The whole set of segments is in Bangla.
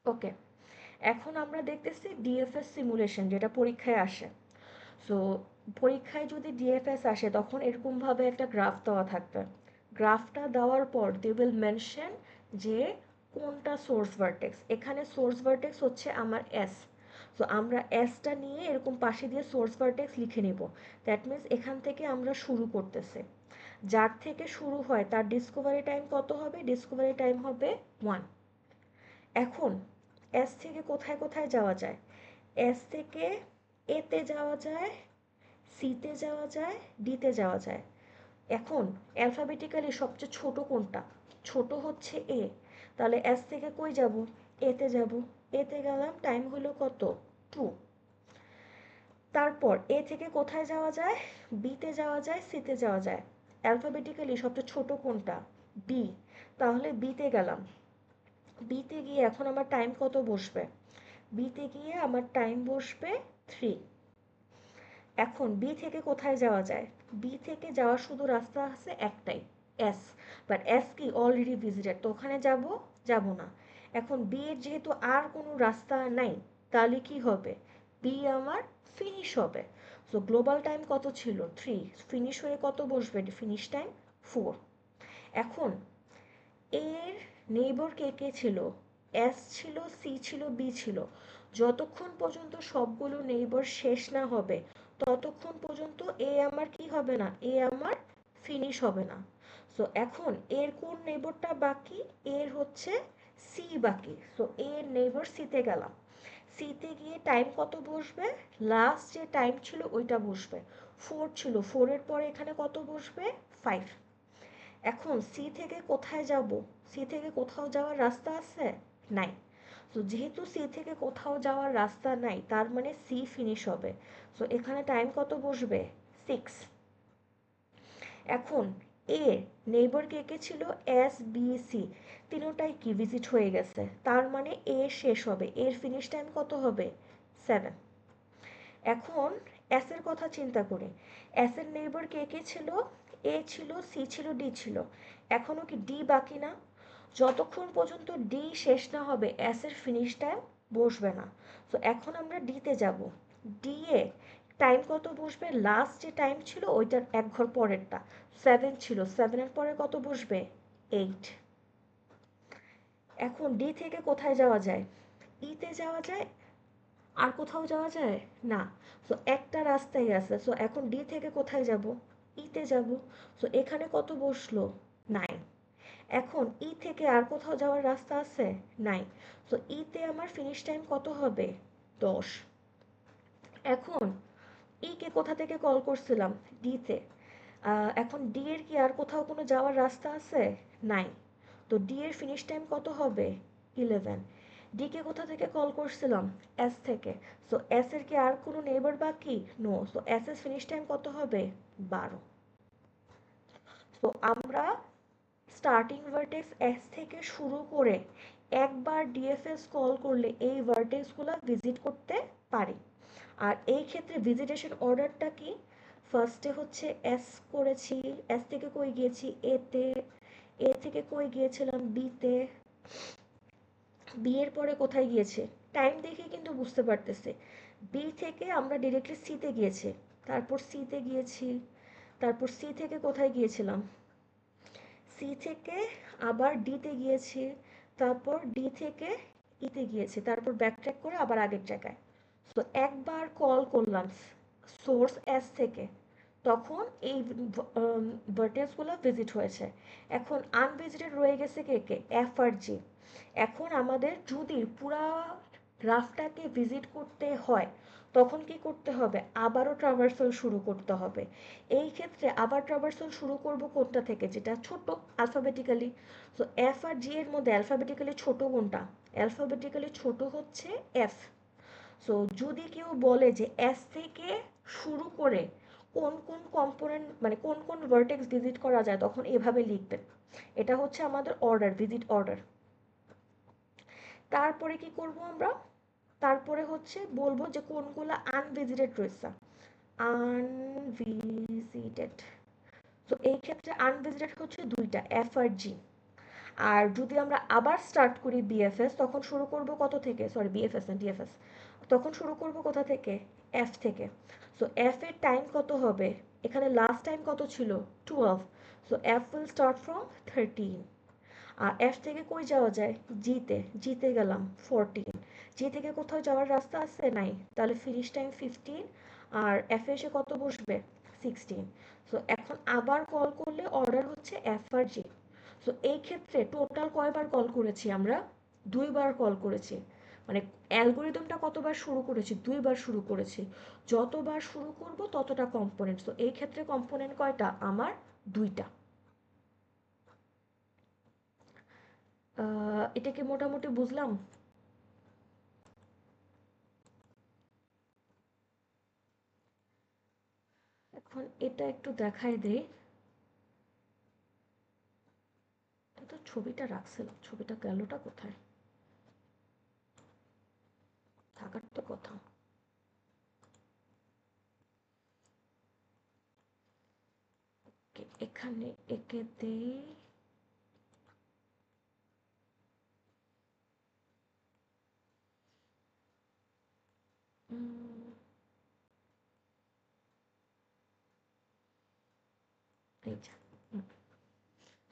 ওকে, এখন আমরা দেখতেছি ডিএফএস সিমুলেশন, যেটা পরীক্ষায় আসে। সো পরীক্ষায় যদি ডিএফএস আসে তখন এরকমভাবে একটা গ্রাফ দেওয়া থাকবে। গ্রাফটা দেওয়ার পর দে উইল মেনশন যে কোনটা সোর্স ভার্টেক্স। এখানে সোর্স ভার্টেক্স হচ্ছে আমার এস। সো আমরা এসটা নিয়ে এরকম পাশে দিয়ে সোর্স ভার্টেক্স লিখে নিব। দ্যাট মিন্স এখান থেকে আমরা শুরু করতেছে, যার থেকে শুরু হয় তার ডিসকভারি টাইম কত হবে? ডিসকভারি টাইম হবে 1। এখন এস থেকে কোথায় কোথায় যাওয়া যায়? এস থেকে এতে যাওয়া যায়, সিতে যাওয়া যায়, ডিতে যাওয়া যায়। এখন অ্যালফাবেটিক্যালি সবচেয়ে ছোট কোনটা? ছোট হচ্ছে এ। তাহলে এস থেকে কই যাব? এতে যাব। এতে গেলাম, টাইম হলো কত? 2। তারপর এ থেকে কোথায় যাওয়া যায়? বিতে যাওয়া যায়, সিতে যাওয়া যায়। অ্যালফাবেটিক্যালি সবচেয়ে ছোট কোনটা? বি। তাহলে বিতে গেলাম। বিতে গিয়ে এখন আমার টাইম কত বসবে? বিতে গিয়ে আমার টাইম বসবে 3। এখন বি থেকে কোথায় যাওয়া যায়? বি থেকে যাওয়ার শুধু রাস্তা আছে একটাই, এস। বাট এস কি অলরেডি ভিজিটেড, তো ওখানে যাব? যাব না। এখন বি এর যেহেতু আর কোনো রাস্তা নাই, তাহলে কি হবে? বি আমার ফিনিশ হবে। সো গ্লোবাল টাইম কত ছিল? 3। ফিনিশ হয়ে কত বসবে? Finish time 4। এখন এর নেইবর কে কে ছিল? এস ছিল, সি ছিল, বি ছিল। যতক্ষণ পর্যন্ত সবগুলো নেইবর শেষ না হবে ততক্ষণ পর্যন্ত এ আমার কি হবে না? এ আমার ফিনিশ হবে না। সো এখন এর কোন নেইবরটা বাকি? এর হচ্ছে সি বাকি। সো এর নেইবর সিতে গেলাম। সিতে গিয়ে টাইম কত বসবে? লাস্ট যে টাইম ছিল ওইটা বসবে। 4 ছিল, 4-এর পরে এখানে কত বসবে? 5। এখন সি থেকে কোথায় যাব? সি থেকে কোথাও যাওয়ার রাস্তা আছে? নাই। তো যেহেতু সি থেকে কোথাও যাওয়ার রাস্তা নাই, তার মানে সি ফিনিশ হবে। সো এখানে টাইম কত বসবে? 6। এখন এ নেইবার কে কে ছিল? S, B, C. তিনোটাই কি ভিজিট হয়ে গেছে, তার মানে এ শেষ হবে। এর ফিনিশ টাইম কত হবে? 7। এখন এস এর কথা চিন্তা করি। এস এর নেইবার কে কে ছিল? এ ছিল, সি ছিল, ডি ছিল। এখনো কি ডি বাকি না? যতক্ষণ পর্যন্ত ডি শেষ না হবে এস এর ফিনিশ টাইম বসবে না। তো এখন আমরা ডিতে যাব। ডি এ টাইম কত বসবে? লাস্ট যে টাইম ছিল ওইটার এক ঘর পরেরটা 7 ছিল, 7-এর পরে কত বসবে? 8। এখন ডি থেকে কোথায় যাওয়া যায়? ইতে যাওয়া যায়, আর কোথাও যাওয়া যায় না। সো একটা রাস্তাই আছে। সো এখন ডি থেকে কোথায় যাব? ইতে যাব। সো এখানে কত বসলো? 9। এখন ই থেকে আর কোথাও যাওয়ার রাস্তা আছে? নাই। সো ইতে আমার ফিনিশ টাইম কত হবে? 10। এখন ই কে কোথা থেকে কল করছিলাম? ডিতে। এখন ডি এর কি আর কোথাও কোনো যাওয়ার রাস্তা আছে? নাই। তো ডি এর ফিনিশ টাইম কত হবে? 11। ডি কে কোথা থেকে কল করছিলাম? এস থেকে। সো এস এর কি আর কোনো নেইবার বাকি? নো। সো এস এর ফিনিশ টাইম কত হবে? 12। তো আমরা স্টার্টিং ভার্টেক্স এস থেকে শুরু করে একবার ডিএফএস কল করলে এই ভার্টেক্সগুলো ভিজিট করতে পারি। আর এই ক্ষেত্রে ভিজিটেশন অর্ডারটা কি? ফার্স্টে হচ্ছে এস করেছি, এস থেকে কই গিয়েছি? এতে। এ থেকে কই গিয়েছিলাম? বিতে। বি এর পরে কোথায় গিয়েছে? টাইম দেখে কিন্তু বুঝতে পারতেছে। বি থেকে আমরা ডিরেক্টলি সিতে গিয়েছি, তারপর সিতে গিয়েছি, তারপর সি থেকে কোথায় গিয়েছিলাম? সি থেকে আবার ডিতে গিয়েছি, তারপর ডি থেকে ইতে গিয়েছি, তারপর ব্যাকট্র্যাক করে আবার আগের জায়গায়। তো একবার কল করলাম সোর্স এস থেকে, তখন এই ভার্টেক্সগুলো ভিজিট হয়েছে। এখন আনভিজিটেড রয়ে গেছে কে কে? এফ আর জি। এখন আমাদের যদি পুরা গ্রাফটাকে ভিজিট করতে হয় তখন কি করতে হবে? আবারও ট্রাভার্সাল শুরু করতে হবে। এই ক্ষেত্রে আবার ট্রাভার্সাল শুরু করব কোনটা থেকে? যেটা ছোট অ্যালফাবেটিক্যালি। সো এফ আর জি এর মধ্যে অ্যালফাবেটিক্যালি ছোট কোনটা? অ্যালফাবেটিক্যালি ছোট হচ্ছে এফ। সো যদি কেউ বলে যে এস থেকে শুরু করে কোন কোন কম্পোনেন্ট মানে কোন কোন ভার্টেক্স ভিজিট করা যায়, তখন এভাবে লিখবেন। এটা হচ্ছে আমাদের অর্ডার, ভিজিট অর্ডার। তারপরে কি করব আমরা? তারপরে হচ্ছে বলবো যে কোনগুলো আনভিজিটেড রয়েছে। আনভিজিটেড। তো এই ক্ষেত্রে আনভিজিটেড হচ্ছে দুইটা, এফ আর জি। আর যদি আমরা আবার স্টার্ট করি বিএফএস তখন শুরু করব কত থেকে, সরি বিএফএস না ডিএফএস, তখন শুরু করব কোথা থেকে, এফ থেকে। সো এফ এর টাইম কত হবে, এখানে লাস্ট টাইম কত ছিল 12, so F will start from 13। আর এফ থেকে কই যাওয়া যায়, জিতে, জিতে গেলাম 14, জি থেকে কোথাও যাওয়ার রাস্তা আছে নাই, তাহলে ফিনিশ টাইম 15, আর এফ এসে কত বসবে 16। সো এখন আবার কল করলে অর্ডার হচ্ছে এফ আর জি। সো এই ক্ষেত্রে টোটাল কয়বার কল করেছি আমরা, দুইবার কল করেছি, মানে অ্যালগোরিদমটা কতবার শুরু করেছি, দুইবার শুরু করেছি। যতবার শুরু করব ততটা কম্পোনেন্ট, তো এই ক্ষেত্রে কম্পোনেন্ট কয়টা আমার, দুইটা। এটা কি মোটামুটি বুঝলাম? এখন এটা একটু দেখাই দেই। এটা তো ছবিটা রাখছিলাম, ছবিটা গেলটা কোথায়, থাকার তো কথা। এখানে একে দেই। এই যে,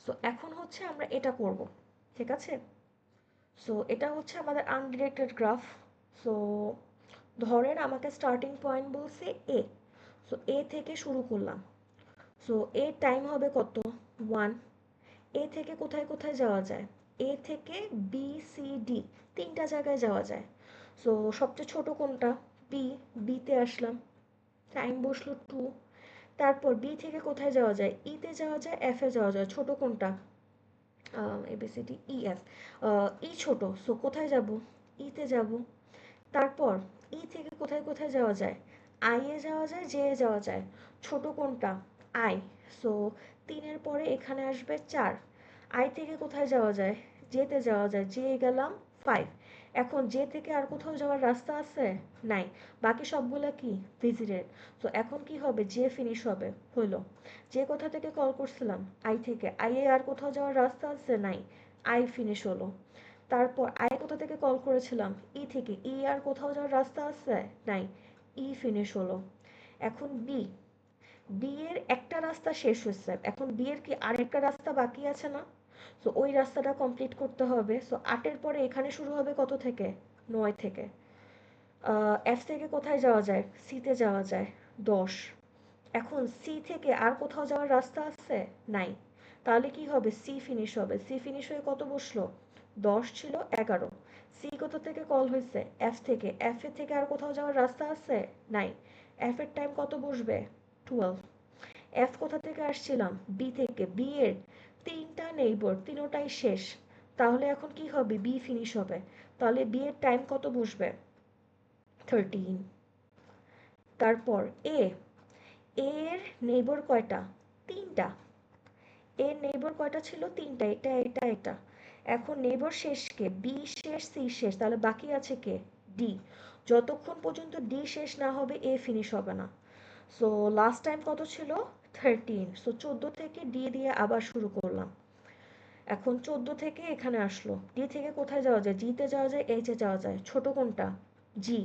সো এখন হচ্ছে আমরা এটা করব, ঠিক আছে। সো এটা হচ্ছে আমাদের আনডিরেক্টেড গ্রাফ। সো ধরেন আমাকে স্টার্টিং পয়েন্ট বলছে এ, সো এ থেকে শুরু করলাম। সো এ টাইম হবে কত, 1। এ থেকে কোথায় কোথায় যাওয়া যায়, এ থেকে বি সি ডি, তিনটা জায়গায় যাওয়া যায়। সো সবচেয়ে ছোট কোনটা, বি, বিতে আসলাম, টাইম বসলো 2। তারপর বি থেকে কোথায় যাওয়া যায়, ইতে যাওয়া যায়, এফে যাওয়া যায়, ছোট কোনটা, এবিসিডি ই এফ, ই ছোট, সো কোথায় যাব, ইতে যাব। তারপর ই থেকে কোথায় কোথায় যাওয়া যায়, আই এ যাওয়া যায়, জে এ যাওয়া যায়, ছোট কোনটা, আই, সো 3-এর পরে এখানে আসবে 4। আই থেকে কোথায় যাওয়া যায়, জেতে যাওয়া যায়, জে গেলাম 5। এখন জে থেকে আর কোথাও যাওয়ার রাস্তা আছে, নাই, বাকি সবগুলো কি ভিজিটেড। তো এখন কি হবে, জে ফিনিশ হবে, হইলো। যে কোথা থেকে কল করছিলাম, আই থেকে, আই এ আর কোথাও যাওয়ার রাস্তা আছে, নাই, আই ফিনিশ হলো। তারপর আই কোথা থেকে কল করেছিলাম, ই থেকে, ই আর কোথাও যাওয়ার রাস্তা আছে, নাই, ই ফিনিশ হলো। এখন বি, বি এর একটা রাস্তা শেষ হয়েছে, এখন বি এর কি আরেকটা রাস্তা বাকি আছে না, সো ওই রাস্তাটা কমপ্লিট করতে হবে। সো 8-এর পরে এখানে শুরু হবে কত থেকে, 9 থেকে। এফ থেকে কোথায় যাওয়া যায়, সিতে যাওয়া যায়, 10। এখন সি থেকে আর কোথাও যাওয়ার রাস্তা আছে, নাই, তাহলে কি হবে, সি ফিনিশ হবে, সি ফিনিশ হয়ে কত বসলো, 10 ছিল 11। সি কোথা থেকে কল হয়েছে, এফ থেকে, এফ এর থেকে আর কোথাও যাওয়ার রাস্তা আছে, নাই, এফ এর টাইম কত বসবে, 12। এফ কোথা থেকে আসছিলাম, বি থেকে, বি এর তিনটা নেইবর, তিনোটাই শেষ, তাহলে এখন কি হবে, বি ফিনিশ হবে, তাহলে বি এর টাইম কত বসবে, 13। তারপর এ, এর নেইবর কয়টা, তিনটা, এর নেইবর কয়টা ছিল, তিনটা, এটা এটা এটা। এখন নেইবর শেষ কে, বি শেষ, সি শেষ, তাহলে বাকি আছে কে, ডি। যতক্ষণ পর্যন্ত ডি শেষ না হবে এ ফিনিশ হবে না। সো লাস্ট টাইম কত ছিল, 13, সো 14 থেকে ডি দিয়ে আবার শুরু করলাম। এখন 14 থেকে এখানে আসলো, ডি থেকে কোথায় যাওয়া যায়, জিতে যাওয়া যায়, এইচে যাওয়া যায়, ছোট কোনটা, জি,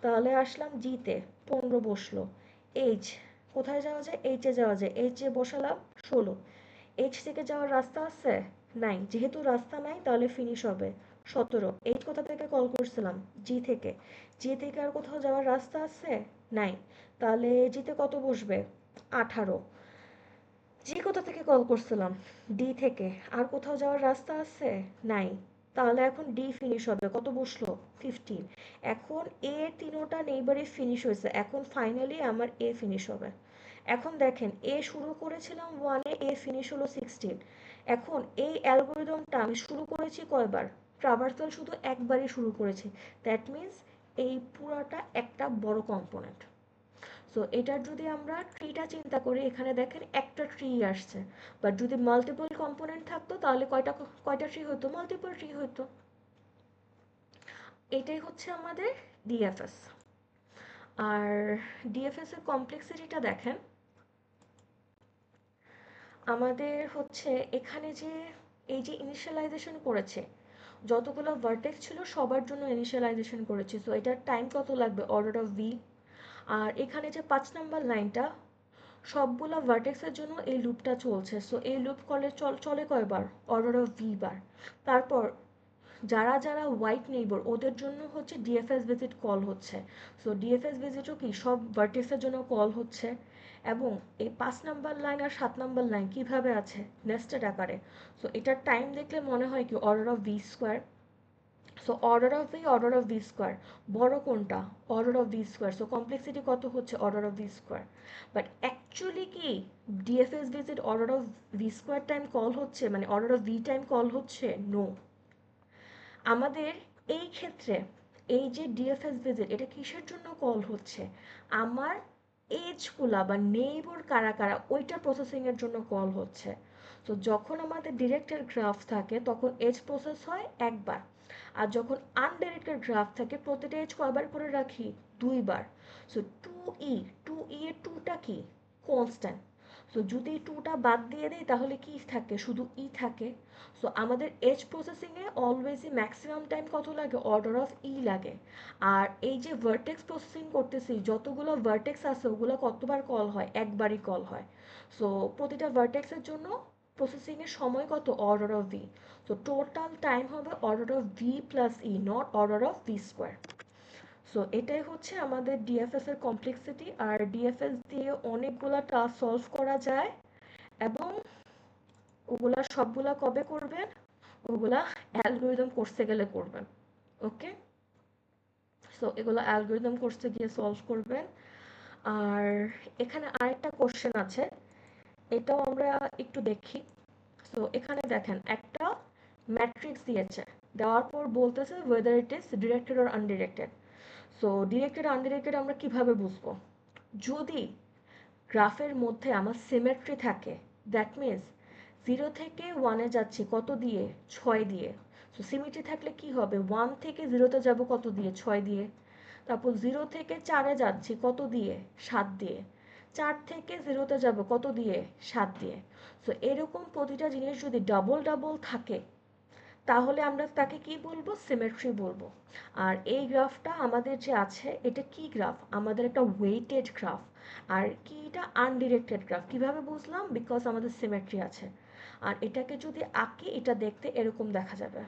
তাহলে আসলাম জিতে, 15 বসলো। এইচ, কোথায় যাওয়া যায়, এইচে যাওয়া যায়, এইচে বসালাম 16। এইচ থেকে যাওয়ার রাস্তা আছে, নাই, যেহেতু রাস্তা নাই তাহলে ফিনিশ হবে 17। এইচ কোথা থেকে কল করছিলাম, জি থেকে, জি থেকে আর কোথাও যাওয়ার রাস্তা আছে, নাই, তাহলে জিতে কত বসবে, 18। জি কোথা থেকে কল করছিলাম, ডি থেকে, আর কোথাও যাওয়ার রাস্তা আছে, নাই, তাহলে এখন ডি ফিনিশ হবে, কত বসলো, 15। এখন এ তিনোটা নেইবারে ফিনিশ হয়েছে, এখন ফাইনালি আমার এ ফিনিশ হবে। এখন দেখেন এ শুরু করেছিলাম 1-এ, এ ফিনিশ হলো 16। এখন এই অ্যালগোরিদমটা আমি শুরু করেছি কয়বার, ট্রাভার্সাল শুধু একবারই শুরু করেছি, দ্যাট মিন্স এই পুরাটা একটা বড় কম্পোনেন্ট। সো এটার যদি আমরা ট্রিটা চিন্তা করি, এখানে দেখেন একটা ট্রি আসছে, বাট যদি মাল্টিপল কম্পোনেন্ট থাকতো তাহলে কয়টা কয়টা ট্রি হতো, মাল্টিপল ট্রি হতো। এটাই হচ্ছে আমাদের ডিএফএস। আর ডিএফএস এর কমপ্লেক্সিটিটা দেখেন, আমাদের হচ্ছে এখানে যে এই যে ইনিশিয়ালাইজেশন করেছে, যতগুলো ভার্টেক্স ছিল সবার জন্য ইনিশিয়ালাইজেশন করেছে, সো এটার টাইম কত লাগবে, অর্ডার অফ ভি। আর এখানে যে 5 নাম্বার লাইনটা, সবগুলো ভার্টেক্সের জন্য এই লুপটা চলছে, সো এই লুপ চলে কয়বার, অর্ডার অফ ভি বার। তারপর যারা যারা হোয়াইট নেইবার ওদের জন্য হচ্ছে ডিএফএস ভিজিট কল হচ্ছে, সো ডিএফএস ভিজিটও কি সব ভার্টেক্সের জন্য কল হচ্ছে। এবং এই 5 নাম্বার লাইন আর 7 নাম্বার লাইন কিভাবে আছে, নেস্টেড আকারে। সো এটার টাইম দেখলে মনে হয় কি order of V square. So order of V square, বড় কোনটা, order of V square, so complexity কত হচ্ছে, order of V square. But actually কি DFS visit order of V square time call হচ্ছে, মানে order of V time call হচ্ছে, নো। আমাদের এই ক্ষেত্রে এই যে ডিএফএস ভিজিট এটা কিসের জন্য কল হচ্ছে, আমার এজগুলা বা নেইবর কারা কারা ওইটা প্রসেসিংয়ের জন্য কল হচ্ছে। তো যখন আমাদের ডিরেক্টেড গ্রাফ থাকে তখন এজ প্রসেস হয় একবার, আর যখন আনডিরেক্টেড গ্রাফ থাকে প্রতিটা এজ কয়বার করে রাখি, দুইবার। সো টু ই এর টুটা কি, কনস্ট্যান্ট। সো যদি টুটা বাদ দিয়ে দিই তাহলে কি থাকে, শুধু ই থাকে। সো আমাদের এজ প্রসেসিংয়ে অলওয়েজই ম্যাক্সিমাম টাইম কত লাগে, অর্ডার অফ ই লাগে। আর এই যে ভার্টেক্স প্রসেসিং করতেছি, যতগুলো ভার্টেক্স আছে ওগুলো কতবার কল হয়, একবারই কল হয়। সো প্রতিটা ভার্টেক্সের জন্য প্রসেসিংয়ের সময় কত, order of V. So total time হবে order of V plus E, not order of V square. So এটাই হচ্ছে আমাদের ডিএফএস এর কমপ্লেক্সিটি। আর ডিএফএস দিয়ে অনেকগুলা টাস্ক সলভ করা যায়, এবং ওগুলা সবগুলা কবে করবেন, ওগুলা অ্যালগোরিদম কোর্সে গেলে করবেন। ওকে, সো এগুলো অ্যালগোরিদম কোর্সে গিয়ে সলভ করবেন। আর এখানে আরেকটা কোশ্চেন আছে, এটাও আমরা একটু দেখি। সো এখানে দেখেন একটা ম্যাট্রিক্স দিয়েছে, দেওয়ার পর বলতেছে whether it is directed or undirected. So directed undirected আমরা কিভাবে বুঝবো, যদি গ্রাফের মধ্যে আমার সিমেট্রি থাকে, দ্যাট মিন্স 0 থেকে 1-এ যাচ্ছি কত দিয়ে, 6 দিয়ে। সো সিমেট্রি থাকলে কি হবে, 1 থেকে 0-তে যাব কত দিয়ে, 6 দিয়ে। তারপর 0 থেকে 4-এ যাচ্ছি কত দিয়ে, 7 দিয়ে। 4 থেকে 0-তে যাব কত দিয়ে, 7 দিয়ে। সো এরকম প্রতিটা জিনিস যদি ডাবল ডাবল থাকে তাহলে আমরা তাকে কি বলবো, সিমেট্রি বলবো। আর এই গ্রাফটা আমাদের যে আছে এটা কি গ্রাফ, আমাদের একটা ওয়েটেড গ্রাফ। আর কি, এটা আনডিরেক্টেড গ্রাফ। কিভাবে বুঝলাম, বিকজ আমাদের সিমেট্রি আছে। আর এটাকে যদি আঁকি এটা দেখতে এরকম দেখা যাবে।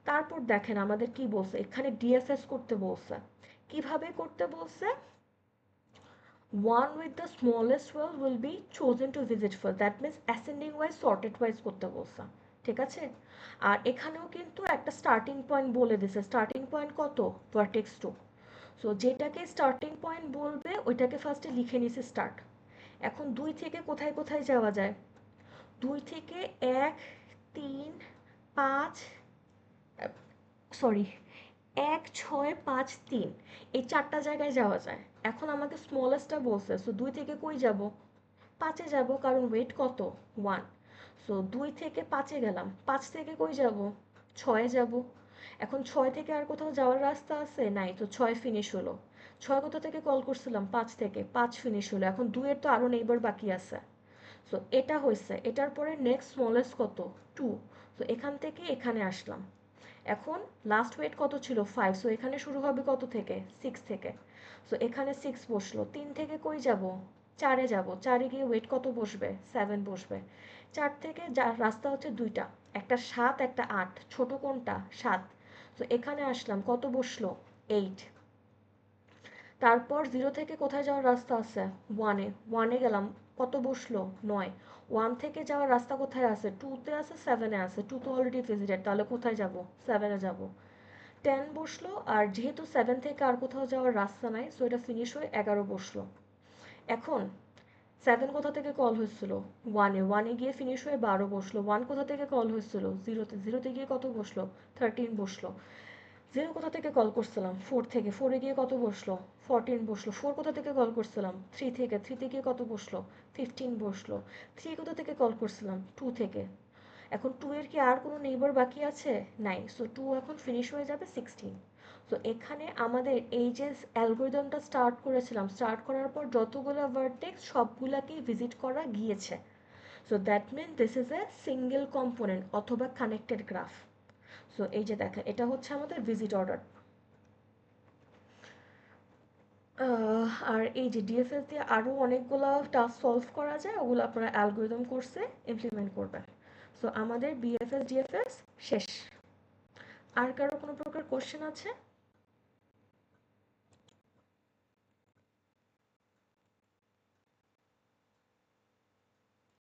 তারপর দেখেন আমাদের কি বলছে, এখানে ডিএফএস করতে বলছে। কিভাবে করতে বলছে, one with the smallest well will be chosen to visit first, that means ascending wise sorted wise করতে বলছে। ঠিক আছে, আর এখানেও কিন্তু একটা স্টার্টিং পয়েন্ট বলে দিছে, স্টার্টিং পয়েন্ট কত, ভার্টেক্স 2। সো যেটাকে স্টার্টিং পয়েন্ট বলবে ওইটাকে ফার্স্টে লিখে নিছে স্টার্ট। এখন 2 থেকে কোথায় কোথায় যাওয়া যায়, 2 থেকে 1, 3, 5, সরি 1, 6, 5, 3, এই 4টা জায়গায় যাওয়া যায়। এখন আমাকে স্মলেস্টটা বলছে, সো 2 থেকে কই যাব, 5-এ যাব, কারণ ওয়েট কত, 1। সো 2 থেকে 5-এ গেলাম, 5 থেকে কই যাব, 6-এ যাব। এখন 6 থেকে আর কোথাও যাওয়ার রাস্তা আছে, নাই, তো 6 ফিনিশ হলো। 6 কোথা থেকে কল করছিলাম, 5 থেকে, 5 ফিনিশ হলো। এখন 2 এর তো আরও নেইবার বাকি আছে। সো এটা হয়েছে, এটার পরে নেক্সট স্মলেস্ট কত, 2। সো এখান থেকে এখানে আসলাম। এখন লাস্ট ওয়েট কত ছিল, 5। সো এখানে শুরু হবে কত থেকে, 6 থেকে। সো এখানে 6 বসলো। 3 থেকে কই যাব, 4-এ যাব। 4-এ গিয়ে ওয়েট কত বসবে, 7 বসবে। 4 থেকে রাস্তা হচ্ছে দুইটা, একটা 7 একটা 8, ছোট কোনটা, 7। সো এখানে আসলাম, কত বসলো, 8। তারপর 0 থেকে কোথায় যাওয়ার রাস্তা আছে, 1-এ, 1-এ গেলাম, কত বসলো, 9। 1 থেকে যাওয়ার রাস্তা কোথায় আছে, 2-তে আছে, 7-এ আছে। 2 তো অলরেডি ভিজিটেড, তাহলে কোথায় যাব, 7-এ যাব। 10 বসলো, আর যেহেতু 7 থেকে আর কোথাও যাওয়ার রাস্তা নাই, সো এটা ফিনিশ হয়ে 11 বসলো। এখন 7 কোথা থেকে কল হয়েছিল, 1-এ, 1-এ গিয়ে ফিনিশ হয়ে 12 বসলো। 1 কোথা থেকে কল হয়েছিল, 0-তে, 0-তে গিয়ে কত বসলো, 13 বসলো। 0 কোথা থেকে কল করছিলাম, 4 থেকে, 4-এ গিয়ে কত বসলো, 14 বসলো। 4 কোথা থেকে কল করছিলাম, 3 থেকে, 3-তে গিয়ে কত বসলো, 15 বসলো। 3 কোথা থেকে কল করছিলাম, 2 থেকে। এখন 2 এর কি আর কোনো নেইবার বাকি আছে, নাই। সো 2 এখন ফিনিশ হয়ে যাবে 16। সো এখানে আমাদের এই যে অ্যালগোরিদমটা স্টার্ট করেছিলাম, স্টার্ট করার পর যতগুলো ভার্টেক্স সবগুলাকেই ভিজিট করা গিয়েছে। So that mean this is a single component অথবা কানেক্টেড গ্রাফ। সো এই যে দেখেন এটা হচ্ছে আমাদের ভিজিট অর্ডার। আর এই যে ডিএফএস দিয়ে আরও অনেকগুলো টাস্ক সলভ করা যায়, ওগুলো আপনারা অ্যালগোরিদম কোর্সে ইমপ্লিমেন্ট করবেন। সো আমাদের বিএফএস ডিএফএস শেষ। আর কারো কোনো প্রকার কোশ্চেন আছে?